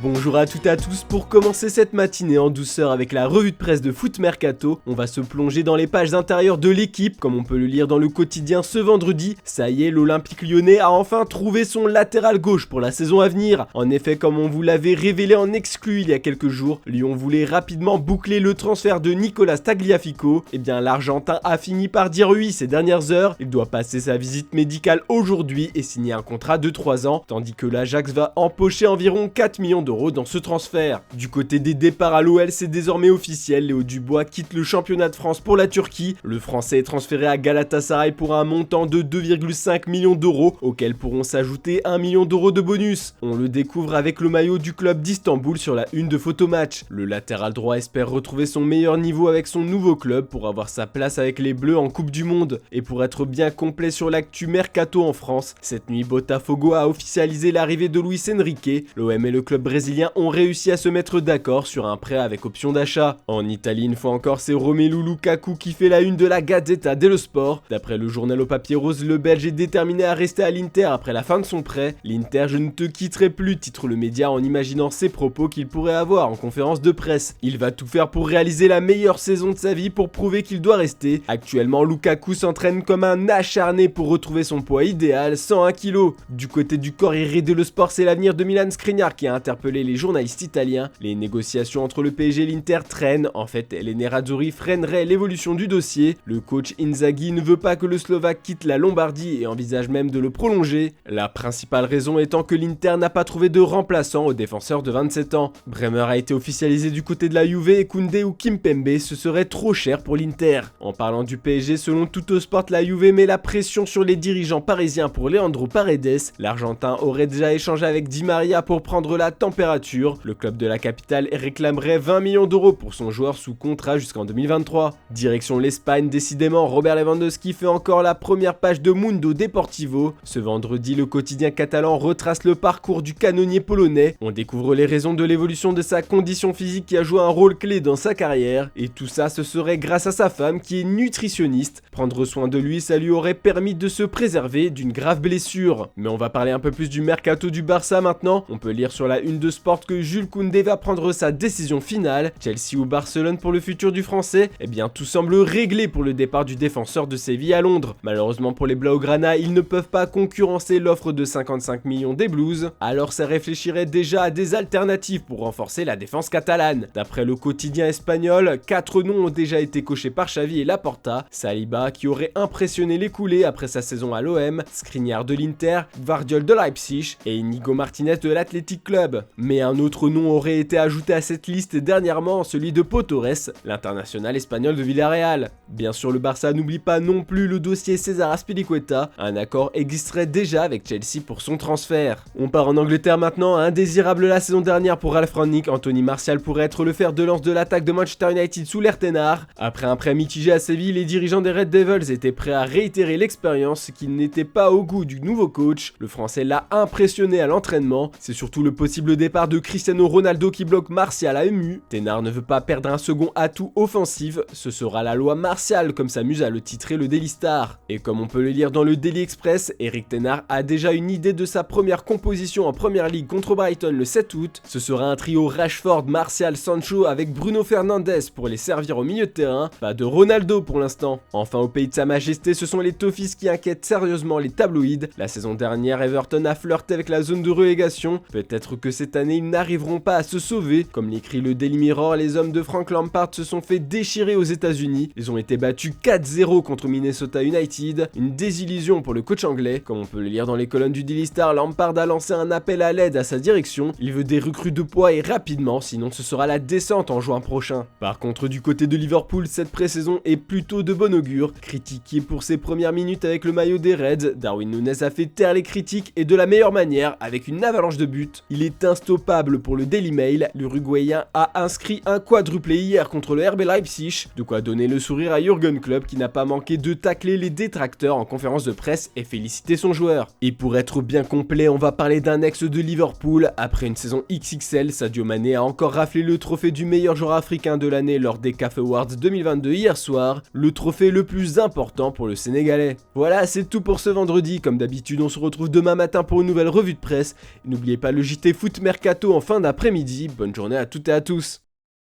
Bonjour à toutes et à tous, pour commencer cette matinée en douceur avec la revue de presse de Foot Mercato, on va se plonger dans les pages intérieures de l'équipe, comme on peut le lire dans le quotidien ce vendredi. Ça y est, l'Olympique Lyonnais a enfin trouvé son latéral gauche pour la saison à venir. En effet, comme on vous l'avait révélé en exclu il y a quelques jours, Lyon voulait rapidement boucler le transfert de Nicolas Tagliafico. Et bien l'Argentin a fini par dire oui ces dernières heures, il doit passer sa visite médicale aujourd'hui et signer un contrat de 3 ans, tandis que l'Ajax va empocher environ 4 millions d'euros dans ce transfert. Du côté des départs à l'OL, c'est désormais officiel, Léo Dubois quitte le championnat de France pour la Turquie. Le Français est transféré à Galatasaray pour un montant de 2,5 millions d'euros, auquel pourront s'ajouter 1 million d'euros de bonus. On le découvre avec le maillot du club d'Istanbul sur la une de Photomatch. Le latéral droit espère retrouver son meilleur niveau avec son nouveau club pour avoir sa place avec les Bleus en Coupe du Monde. Et pour être bien complet sur l'actu Mercato en France, cette nuit Botafogo a officialisé l'arrivée de Luis Enrique. L'OM et le club brésilien ont réussi à se mettre d'accord sur un prêt avec option d'achat. En Italie, une fois encore, c'est Romelu Lukaku qui fait la une de la Gazzetta dello Sport. D'après le journal au papier rose, le Belge est déterminé à rester à l'Inter après la fin de son prêt. L'Inter, je ne te quitterai plus, titre le média en imaginant ses propos qu'il pourrait avoir en conférence de presse. Il va tout faire pour réaliser la meilleure saison de sa vie pour prouver qu'il doit rester. Actuellement, Lukaku s'entraîne comme un acharné pour retrouver son poids idéal, 101 kg. Du côté du Corriere dello Sport, c'est l'avenir de Milan Skriniar qui a interpellé les journalistes italiens. Les négociations entre le PSG et l'Inter traînent. En fait, les Nerazzurri freineraient l'évolution du dossier. Le coach Inzaghi ne veut pas que le Slovaque quitte la Lombardie et envisage même de le prolonger. La principale raison étant que l'Inter n'a pas trouvé de remplaçant au défenseur de 27 ans. Bremer a été officialisé du côté de la Juve et Koundé ou Kimpembe, ce serait trop cher pour l'Inter. En parlant du PSG, selon Tuttosport, la Juve met la pression sur les dirigeants parisiens pour Leandro Paredes. L'Argentin aurait déjà échangé avec Di Maria pour prendre la température. Le club de la capitale réclamerait 20 millions d'euros pour son joueur sous contrat jusqu'en 2023. Direction l'Espagne, décidément, Robert Lewandowski fait encore la première page de Mundo Deportivo. Ce vendredi, le quotidien catalan retrace le parcours du canonnier polonais. On découvre les raisons de l'évolution de sa condition physique qui a joué un rôle clé dans sa carrière. Et tout ça, ce serait grâce à sa femme qui est nutritionniste. Prendre soin de lui, ça lui aurait permis de se préserver d'une grave blessure. Mais on va parler un peu plus du mercato du Barça maintenant. On peut lire sur la une de Sport que Jules Koundé va prendre sa décision finale. Chelsea ou Barcelone pour le futur du français? Eh bien tout semble réglé pour le départ du défenseur de Séville à Londres. Malheureusement pour les Blaugrana, ils ne peuvent pas concurrencer l'offre de 55 millions des Blues, alors ça réfléchirait déjà à des alternatives pour renforcer la défense catalane. D'après le quotidien espagnol, 4 noms ont déjà été cochés par Xavi et Laporta. Saliba qui aurait impressionné les coulés après sa saison à l'OM, Skriniar de l'Inter, Gvardiol de Leipzig et Inigo Martinez de l'Athletic Club. Mais un autre nom aurait été ajouté à cette liste dernièrement, celui de Pau Torres, l'international espagnol de Villarreal. Bien sûr, le Barça n'oublie pas non plus le dossier César Azpilicueta, un accord existerait déjà avec Chelsea pour son transfert. On part en Angleterre maintenant, indésirable la saison dernière pour Ralf Rangnick, Anthony Martial pourrait être le fer de lance de l'attaque de Manchester United sous l'ère Ténard. Après un prêt mitigé à Séville, les dirigeants des Red Devils étaient prêts à réitérer l'expérience qui n'était pas au goût du nouveau coach. Le français l'a impressionné à l'entraînement, c'est surtout le possible départ de Cristiano Ronaldo qui bloque Martial à MU. Ténard ne veut pas perdre un second atout offensif, ce sera la loi Martial comme s'amuse à le titrer le Daily Star. Et comme on peut le lire dans le Daily Express, Eric Ténard a déjà une idée de sa première composition en Première Ligue contre Brighton le 7 août. Ce sera un trio Rashford, Martial, Sancho avec Bruno Fernandes pour les servir au milieu de terrain, pas de Ronaldo pour l'instant. Enfin au pays de sa majesté, ce sont les Toffees qui inquiètent sérieusement les tabloïds. La saison dernière, Everton a flirté avec la zone de relégation, peut-être que cette année ils n'arriveront pas à se sauver. Comme l'écrit le Daily Mirror, les hommes de Frank Lampard se sont fait déchirer aux États-Unis. Ils ont été battus 4-0 contre Minnesota United, une désillusion pour le coach anglais. Comme on peut le lire dans les colonnes du Daily Star, Lampard a lancé un appel à l'aide à sa direction. Il veut des recrues de poids et rapidement, sinon ce sera la descente en juin prochain. Par contre, du côté de Liverpool, cette pré-saison est plutôt de bon augure. Critiqué pour ses premières minutes avec le maillot des Reds, Darwin Núñez a fait taire les critiques et de la meilleure manière, avec une avalanche de buts. Il est instoppable pour le Daily Mail. L'Uruguayen a inscrit un quadruplé hier contre le RB Leipzig, de quoi donner le sourire à Jürgen Klopp qui n'a pas manqué de tacler les détracteurs en conférence de presse et féliciter son joueur. Et pour être bien complet, on va parler d'un ex de Liverpool. Après une saison XXL, Sadio Mané a encore raflé le trophée du meilleur joueur africain de l'année lors des CAF Awards 2022 hier soir, le trophée le plus important pour le Sénégalais. Voilà, c'est tout pour ce vendredi. Comme d'habitude, on se retrouve demain matin pour une nouvelle revue de presse. N'oubliez pas le JT Foot Mercato Mercato en fin d'après-midi. Bonne journée à toutes et à tous.